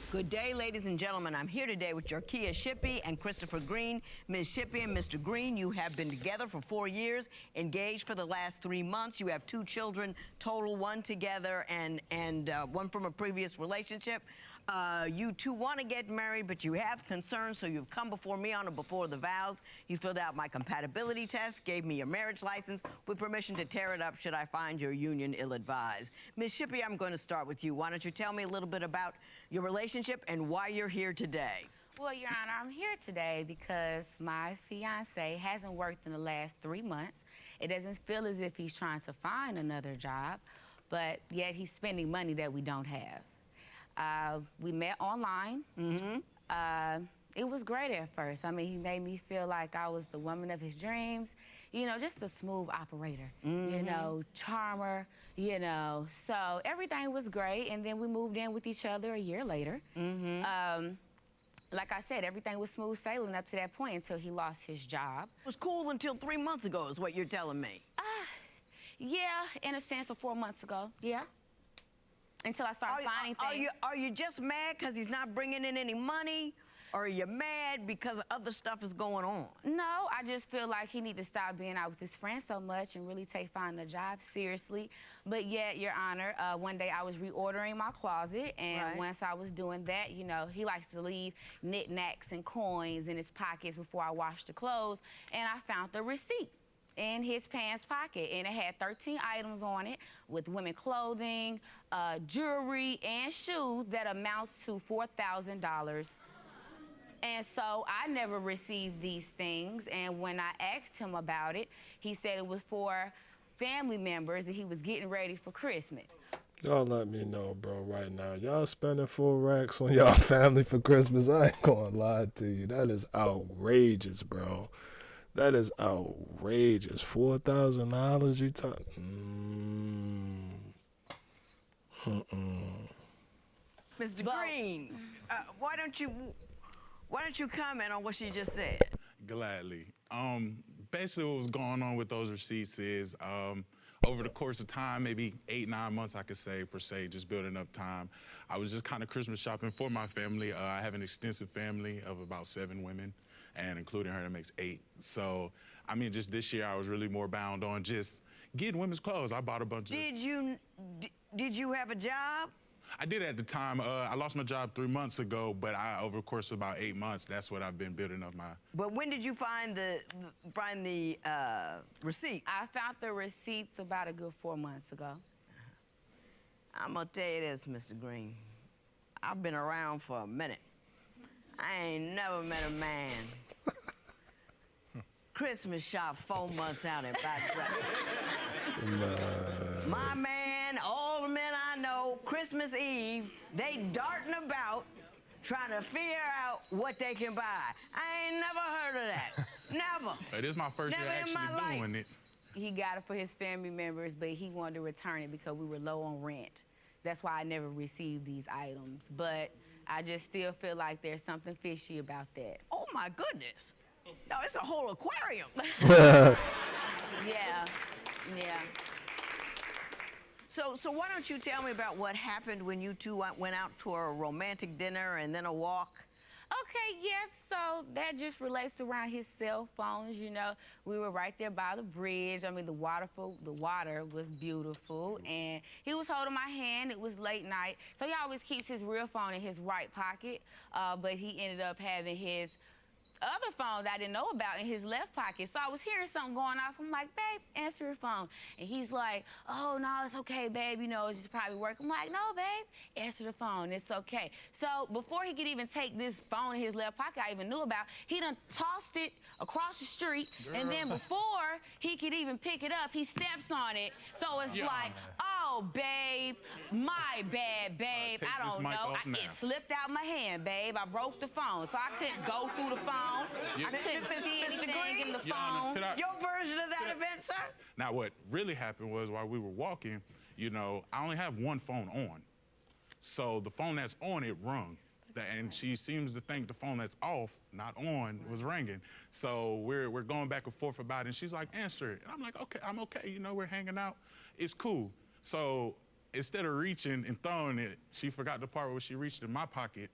Good day, ladies and gentlemen. I'm here today with Jarkia Shippey and Christopher Green. Ms. Shippey and Mr. Green, you have been together for 4 years, engaged for the last 3 months. You have 2 children, total, 1 together and 1 from a previous relationship. You two want to get married, but you have concerns, so you've come before me on or before the vows. You filled out my compatibility test, gave me your marriage license with permission to tear it up should I find your union ill-advised. Ms. Shippey, I'm going to start with you. Why don't you tell me a little bit about your relationship and why you're here today? Well, Your Honor, I'm here today because my fiancé hasn't worked in the last 3 months. It doesn't feel as if he's trying to find another job, but yet he's spending money that we don't have. We met online. It was great at first. I mean, he made me feel like I was the woman of his dreams. You know, just a smooth operator, you know, charmer, you know. So everything was great, and then we moved in with each other a year later. Like I said, everything was smooth sailing up to that point until he lost his job. It was cool until 3 months ago is what you're telling me. Yeah, in a sense of 4 months ago, yeah. Until I started finding things. Are you just mad because he's not bringing in any money? Or are you mad because other stuff is going on? No, I just feel like he need to stop being out with his friends so much and really take finding a job seriously. But yet, Your Honor, one day I was reordering my closet, and once I was doing that, you know, he likes to leave knickknacks and coins in his pockets before I wash the clothes, and I found the receipt in his pants pocket, and it had 13 items on it with women clothing, jewelry, and shoes that amounts to $4,000. And so I never received these things, and when I asked him about it, he said it was for family members and he was getting ready for Christmas. Y'all let me know, bro, right now. Y'all spending 4 racks on y'all family for Christmas. I ain't gonna lie to you. That is outrageous, bro. That is outrageous. $4,000 you talk. Mr. Green, why don't you comment on what she just said? Gladly. Basically what was going on with those receipts is over the course of time, maybe 8-9 months, I could say, per se, just building up time, I was just kind of Christmas shopping for my family. I have an extensive family of about 7 women, and including her, that makes 8. So, I mean, just this year, I was really more bound on just getting women's clothes. I bought a bunch of... Did you have a job? I did at the time. I lost my job 3 months ago, but over the course of about 8 months, that's what I've been building up my... But when did you find the receipt? I found the receipts about a good 4 months ago. I'm gonna tell you this, Mr. Green. I've been around for a minute. I ain't never met a man Christmas shop 4 months out and buy dresses. My man, all the men I know, Christmas Eve, they darting about trying to figure out what they can buy. I ain't never heard of that. Never. It is my first year actually doing it. He got it for his family members, but he wanted to return it because we were low on rent. That's why I never received these items. But I just still feel like there's something fishy about that. Oh, my goodness. No, it's a whole aquarium. Yeah. So why don't you tell me about what happened when you two went out to a romantic dinner and then a walk? Okay, yeah, so that just relates around his cell phones, you know. We were right there by the bridge. I mean, the water was beautiful, and he was holding my hand. It was late night. So he always keeps his real phone in his right pocket, but he ended up having his other phone that I didn't know about in his left pocket. So I was hearing something going off. I'm like, babe, answer your phone. And he's like, oh, no, it's okay, babe. You know, it's just probably work. I'm like, no, babe, answer the phone. It's okay. So before he could even take this phone in his left pocket I even knew about, he done tossed it across the street. Girl. And then before he could even pick it up, he steps on it. So it's like, oh, babe, my bad, babe. I don't know. It slipped out my hand, babe. I broke the phone. So I couldn't go through the phone. I couldn't see anything in the phone. Your version of that event, sir? Now, what really happened was while we were walking, you know, I only have one phone on. So the phone that's on, it rung. And she seems to think the phone that's off, not on, was ringing. So we're going back and forth about it, and she's like, answer it. And I'm like, okay, I'm okay. You know, we're hanging out. It's cool. So instead of reaching and throwing it, she forgot the part where she reached in my pocket,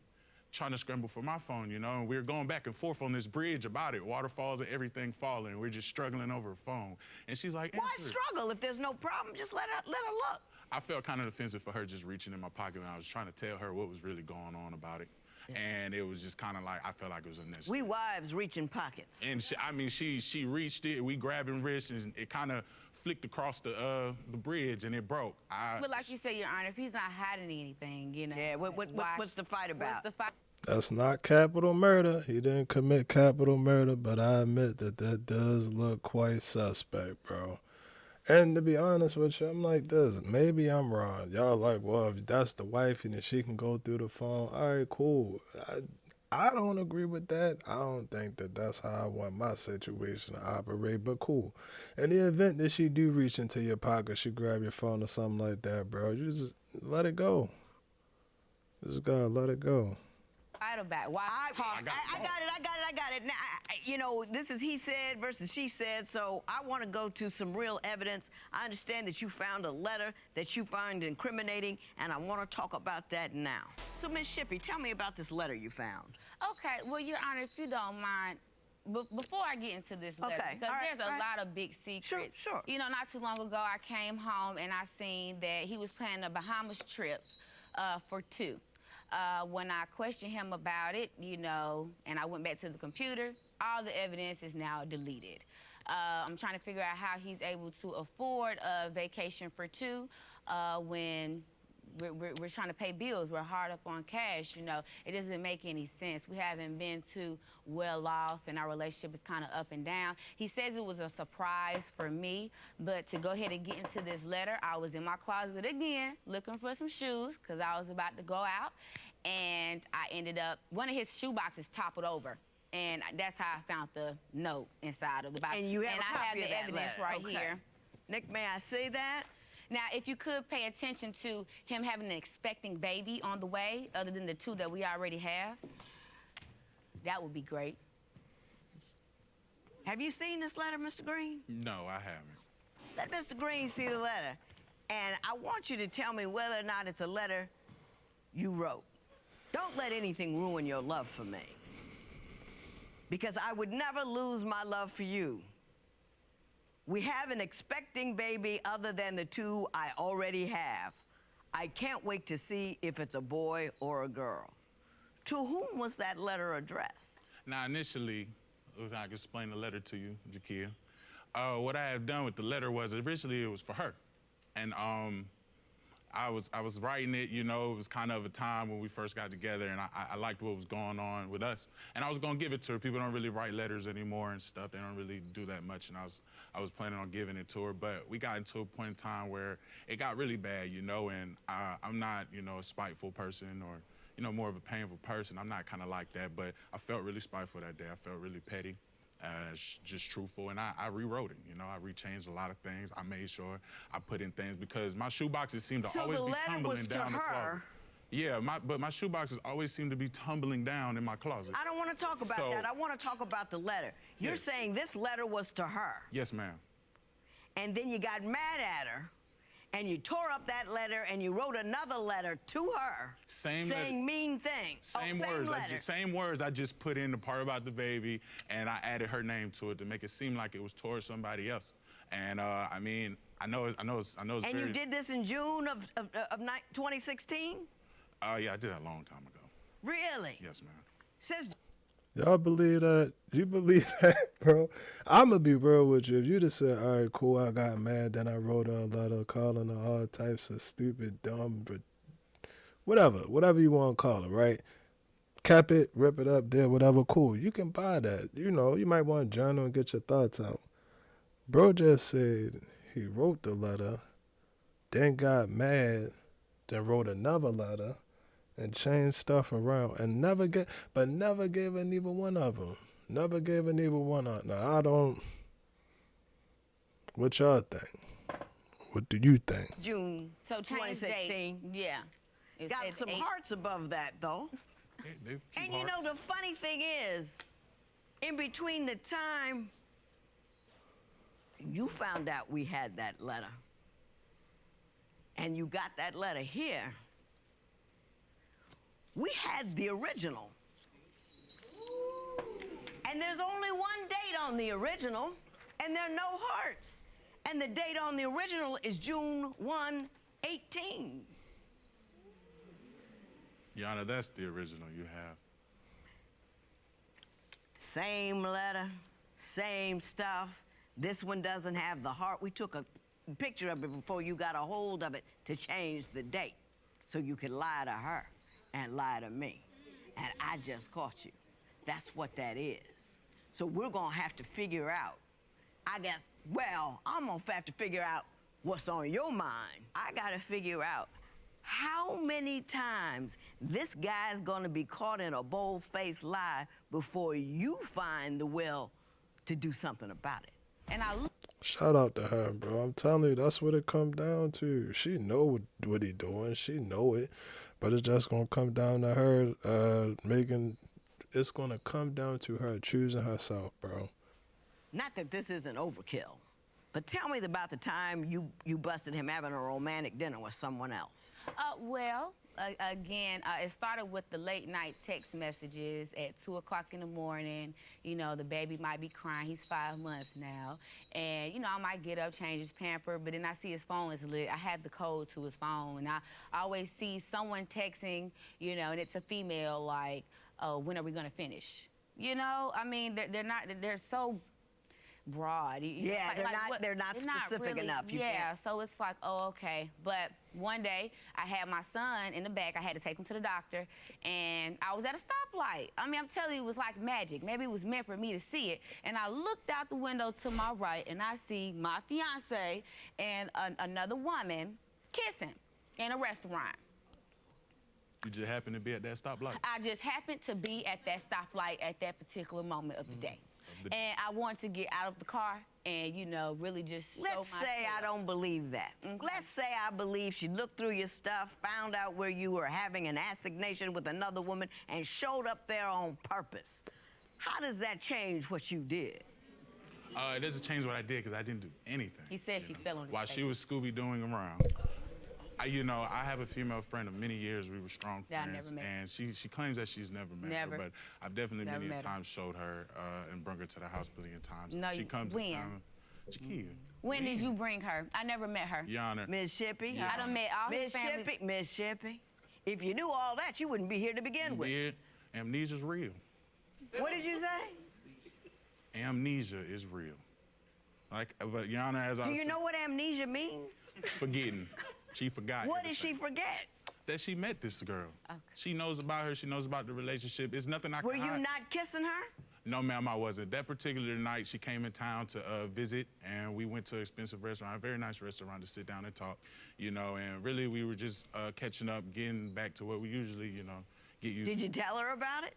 trying to scramble for my phone, you know, and we were going back and forth on this bridge about it, waterfalls and everything falling. We're just struggling over a phone. And she's like, Why "Answer it." struggle if there's no problem? Just let her look. I felt kind of offensive for her just reaching in my pocket when I was trying to tell her what was really going on about it. And it was just kind of like, I felt like it was unnecessary. We wives reach in pockets. And she reached it, we grabbing wrists, and it kind of flicked across the bridge and it broke. But like you said, Your Honor, if he's not hiding anything, you know. Yeah, what's the fight about? What's the fight? That's not capital murder. He didn't commit capital murder, but I admit that does look quite suspect, bro. And to be honest with you, I'm like this. Maybe I'm wrong. Y'all like, well, if that's the wife and if she can go through the phone, all right, cool. I don't agree with that. I don't think that that's how I want my situation to operate, but cool. In the event that she do reach into your pocket, she grab your phone or something like that, bro, you just let it go. Just gotta let it go. Fight about? Why talk? I got it. Now, you know, this is he said versus she said, so I want to go to some real evidence. I understand that you found a letter that you find incriminating, and I want to talk about that now. So, Ms. Shippey, tell me about this letter you found. Okay, well, Your Honor, if you don't mind, before I get into this letter, Okay, because all right, there's all a right. lot of big secrets. Sure. You know, not too long ago, I came home and I seen that he was planning a Bahamas trip for two. When I questioned him about it, you know, and I went back to the computer, all the evidence is now deleted. I'm trying to figure out how he's able to afford a vacation for two when we're trying to pay bills. We're hard up on cash, you know. It doesn't make any sense. We haven't been too well off, and our relationship is kind of up and down. He says it was a surprise for me, but to go ahead and get into this letter, I was in my closet again looking for some shoes because I was about to go out, and I ended up, one of his shoe boxes toppled over. And that's how I found the note inside of the box. And you have a I copy have of the that evidence letter. right Okay. here. Nick, may I say that? Now, if you could pay attention to him having an expecting baby on the way, other than the two that we already have, that would be great. Have you seen this letter, Mr. Green? No, I haven't. Let Mr. Green see the letter. And I want you to tell me whether or not it's a letter you wrote. Don't let anything ruin your love for me. Because I would never lose my love for you. We have an expecting baby other than the two I already have. I can't wait to see if it's a boy or a girl. To whom was that letter addressed? Now, initially, if I can explain the letter to you, Jakia. What I had done with the letter was originally it was for her. And I was writing it, you know, it was kind of a time when we first got together, and I liked what was going on with us. And I was gonna give it to her. People don't really write letters anymore and stuff. They don't really do that much, and I was planning on giving it to her, but we got into a point in time where it got really bad, you know, and I'm not, you know, a spiteful person or, you know, more of a painful person. I'm not kind of like that, but I felt really spiteful that day. I felt really petty. Just truthful, and I rewrote it. You know, I rechanged a lot of things. I made sure I put in things because my shoeboxes seem to always be tumbling down the closet. Yeah, but my shoeboxes always seem to be tumbling down in my closet. I don't want to talk about that. I want to talk about the letter. You're saying this letter was to her. Yes, ma'am. And then you got mad at her, and you tore up that letter, and you wrote another letter to her saying mean things. Same words. Same words. I just put in the part about the baby, and I added her name to it to make it seem like it was towards somebody else. And I mean, I know it's And very... you did this in June of 2016? Yeah, I did that a long time ago. Really? Yes, ma'am. Says. Y'all believe that? You believe that, bro? I'm going to be real with you. If you just said, all right, cool, I got mad, then I wrote a letter calling her all types of stupid, dumb, but whatever you want to call it, right? Cap it, rip it up, did whatever, cool. You can buy that. You know, you might want to journal and get your thoughts out. Bro just said he wrote the letter, then got mad, then wrote another letter, and changed stuff around, and never gave her neither one of them. Never gave her neither one of them. Now, I don't... What y'all think? What do you think? June So 2016. date, yeah. It Got says some 8. hearts above that, though. And you know, the funny thing is, in between the time you found out we had that letter and you got that letter here, we had the original. And there's only one date on the original, and there are no hearts. And the date on the original is June 1, 18. Your Honor, that's the original you have. Same letter, same stuff. This one doesn't have the heart. We took a picture of it before you got a hold of it to change the date so you could lie to her and lie to me. And I just caught you. That's what that is. So we're gonna have to figure out, I guess, well, I'm gonna have to figure out what's on your mind. I gotta figure out how many times this guy's gonna be caught in a bold-faced lie before you find the will to do something about it. And I look. Shout out to her, bro. I'm telling you, that's what it come down to. She know what he doing. She know it. But it's just going to come down to her it's going to come down to her choosing herself, bro. Not that this isn't overkill, but tell me about the time you busted him having a romantic dinner with someone else. Again, it started with the late night text messages at 2 o'clock in the morning. You know, the baby might be crying. He's 5 months now. And, you know, I might get up, change his pamper, but then I see his phone is lit. I have the code to his phone. And I always see someone texting, you know, and it's a female, like, oh, when are we going to finish? You know, I mean, they're so broad. Yeah, they're not specific enough. Yeah, so it's like, oh, okay. But one day, I had my son in the back. I had to take him to the doctor, and I was at a stoplight. I mean, I'm telling you, it was like magic. Maybe it was meant for me to see it. And I looked out the window to my right, and I see my fiance and another woman kissing in a restaurant. You just happened to be at that stoplight? I just happened to be at that stoplight at that particular moment of the day. And I wanted to get out of the car and, you know, really just show Let's say I don't believe that. Okay. Let's say I believe she looked through your stuff, found out where you were having an assignation with another woman, and showed up there on purpose. How does that change what you did? It doesn't change what I did because I didn't do anything. He said she fell on his While face. she was Scooby-Dooing around. You know, I have a female friend of many years. We were strong That I friends. never met. And she claims that she's never met Never. her. But I've definitely Never many met her. times showed her and brought her to the house plenty of times. No, she comes when? to town. Shakia. When did you bring her? I never met her. Your Honor. Miss Shippey? I done met all his family. Miss Shippey, if you knew all that, you wouldn't be here to begin with. Weird. Amnesia's real. What did you say? Amnesia is real. But Your Honor, as I Do was you know what amnesia means? forgetting. She forgot. What did she everything. forget? That she met this girl. Okay. She knows about her. She knows about the relationship. It's nothing I can Were you hide. not kissing her? No, ma'am, I wasn't. That particular night, she came in town to visit, and we went to an expensive restaurant, a very nice restaurant to sit down and talk, you know, and really we were just catching up, getting back to what we usually, you know, get used to. Did you tell her about it?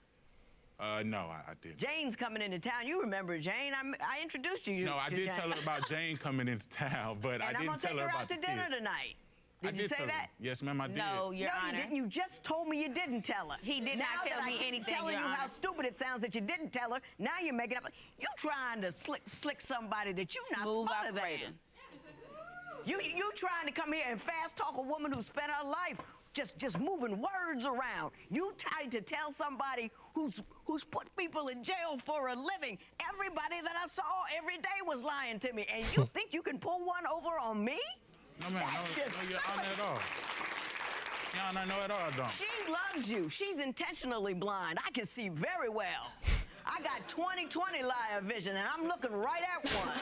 No, I didn't. Jane's coming into town. You remember Jane? I introduced you. No, I to did Jane. tell her about Jane coming into town, but I And I'm didn't gonna tell take her her about out to the dinner kids. tonight. I Did you say tell her. that? Yes, ma'am, I did. No, Your No, Honor. you didn't. You just told me you didn't tell her. He did not Now tell that me I keep anything, telling Your you how Honor. stupid it sounds that you didn't tell her. Now you're making up. You trying to slick somebody that you're not Smooth smarter operator. than. You trying to come here and fast talk a woman who spent her life just moving words around. You tried to tell somebody who's put people in jail for a living. Everybody that I saw every day was lying to me, and you think you can pull one over on me? No, ma'am, That's just no, Your Honor, at all. Your Honor, no, at all, I don't. She loves you. She's intentionally blind. I can see very well. I got 20/20 liar vision, and I'm looking right at one.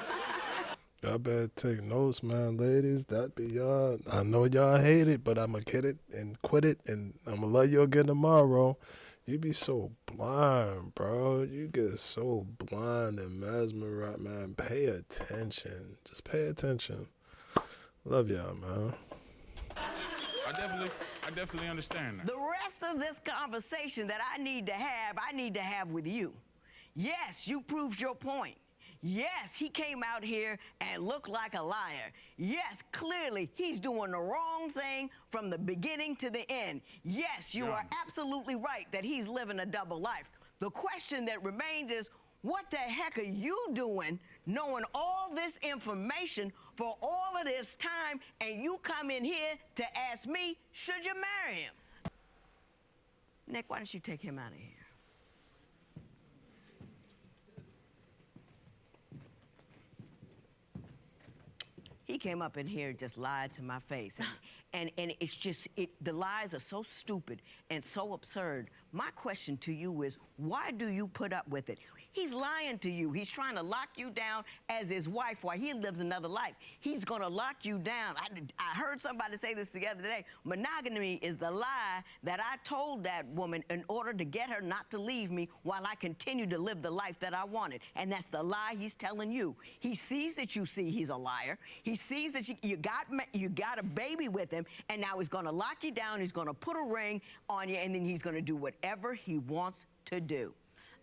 Y'all better take notes, man, ladies. That be y'all. I know y'all hate it, but I'ma get it and quit it, and I'ma let you again tomorrow. You be so blind, bro. You get so blind and mesmerized, man. Pay attention. Just pay attention. Love y'all, man. I definitely understand that. The rest of this conversation that I need to have with you. Yes, you proved your point. Yes, he came out here and looked like a liar. Yes, clearly he's doing the wrong thing from the beginning to the end. Yes, you are absolutely right that he's living a double life. The question that remains is, what the heck are you doing knowing all this information for all of this time, and you come in here to ask me, should you marry him? Nick, why don't you take him out of here? He came up in here and just lied to my face. And it's just, the lies are so stupid and so absurd. My question to you is, why do you put up with it? He's lying to you. He's trying to lock you down as his wife while he lives another life. He's gonna lock you down. I heard somebody say this the other day. Monogamy is the lie that I told that woman in order to get her not to leave me while I continue to live the life that I wanted. And that's the lie he's telling you. He sees that you see he's a liar. He sees that you got a baby with him, and now he's gonna lock you down, he's gonna put a ring on you, and then he's gonna do whatever he wants to do.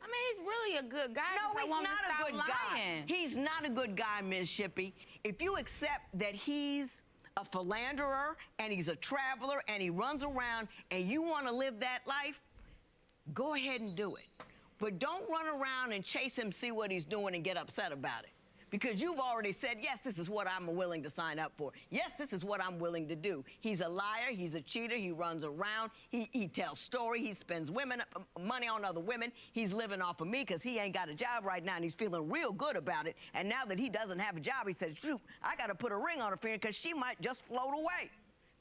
I mean, he's really a good guy. No, he's not a good guy. Lying. He's not a good guy, Ms. Shippey. If you accept that he's a philanderer and he's a traveler and he runs around and you want to live that life, go ahead and do it. But don't run around and chase him, see what he's doing, and get upset about it. Because you've already said, yes, this is what I'm willing to sign up for. Yes, this is what I'm willing to do. He's a liar, he's a cheater, he runs around, he tells stories, he spends money on other women, he's living off of me because he ain't got a job right now and he's feeling real good about it. And now that he doesn't have a job, he says, shoot, I gotta put a ring on her finger because she might just float away.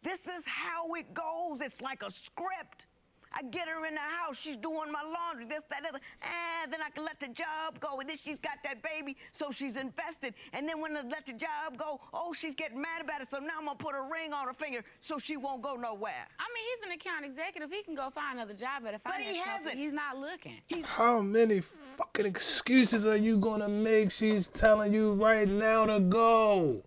This is how it goes. It's like a script. I get her in the house, she's doing my laundry, this, that, other, and then I can let the job go, and then she's got that baby, so she's invested, and then when I let the job go, oh, she's getting mad about it, so now I'm gonna put a ring on her finger so she won't go nowhere. I mean, he's an account executive. He can go find another job at a finance But he company. hasn't. He's not looking. How many fucking excuses are you gonna make? She's telling you right now to go.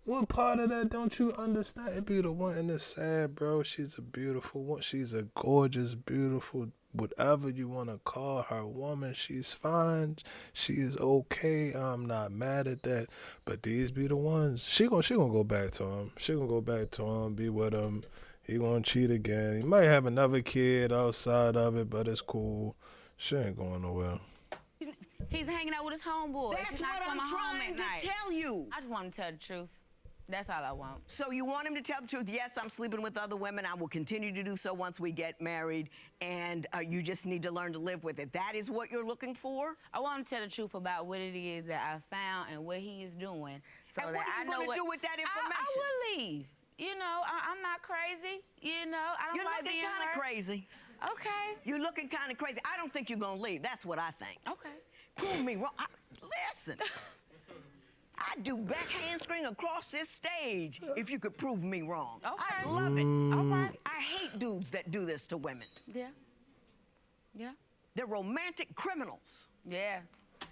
What part of that don't you understand? It be the one in the sad, bro. She's a beautiful one. She's a gorgeous, beautiful, whatever you want to call her woman. She's fine. She is okay. I'm not mad at that. But these be the ones. She gonna go back to him. She gonna go back to him, be with him. He gonna cheat again. He might have another kid outside of it, but it's cool. She ain't going nowhere. He's hanging out with his homeboys. That's He's what not I'm coming home trying at to night. tell you. I just want him to tell the truth. That's all I want. So you want him to tell the truth? Yes, I'm sleeping with other women. I will continue to do so once we get married, and you just need to learn to live with it. That is what you're looking for? I want him to tell the truth about what it is that I found and what he is doing. So And what that are you I know gonna do with that information? I will leave. You know, I'm not crazy. You know, I don't You're like looking being kind hurt. of crazy. Okay. You're looking kind of crazy. I don't think you're gonna leave. That's what I think. Okay. Prove me wrong. Listen. I'd do back handspring across this stage if you could prove me wrong. Okay. I'd love it. All right. I hate dudes that do this to women. Yeah. Yeah. They're romantic criminals. Yeah.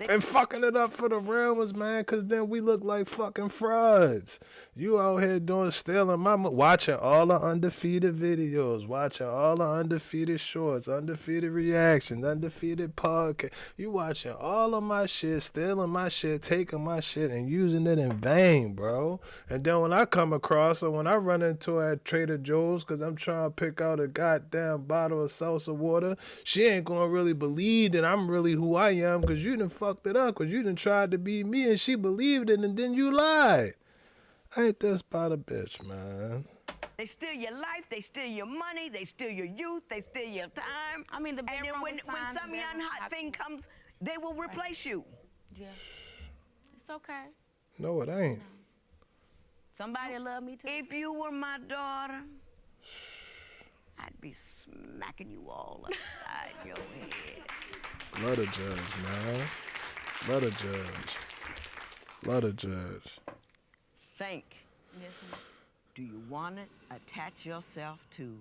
And fucking it up for the real ones, man, because then we look like fucking frauds. You out here stealing my watching all the undefeated videos, watching all the undefeated shorts, undefeated reactions, undefeated podcast. You watching all of my shit, stealing my shit, taking my shit, and using it in vain, bro. And then when I come across her, when I run into her at Trader Joe's because I'm trying to pick out a goddamn bottle of salsa water, she ain't going to really believe that I'm really who I am because you done fucked it up because you done tried to be me and she believed it and then you lied. Ain't this about a bitch, man? They steal your life, they steal your money, they steal your youth, they steal your time. I mean, the and bedroom then when was fine, some the young bedroom hot was thing comes, they will replace you. Yeah. It's okay. No, it ain't. Somebody love me too. If you were my daughter, I'd be smacking you all upside your head. Let her judge, man. Let her judge. Let her judge. Think. Yes, ma'am. Do you want to attach yourself to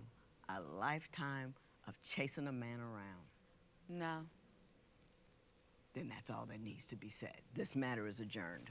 a lifetime of chasing a man around? No. Then that's all that needs to be said. This matter is adjourned.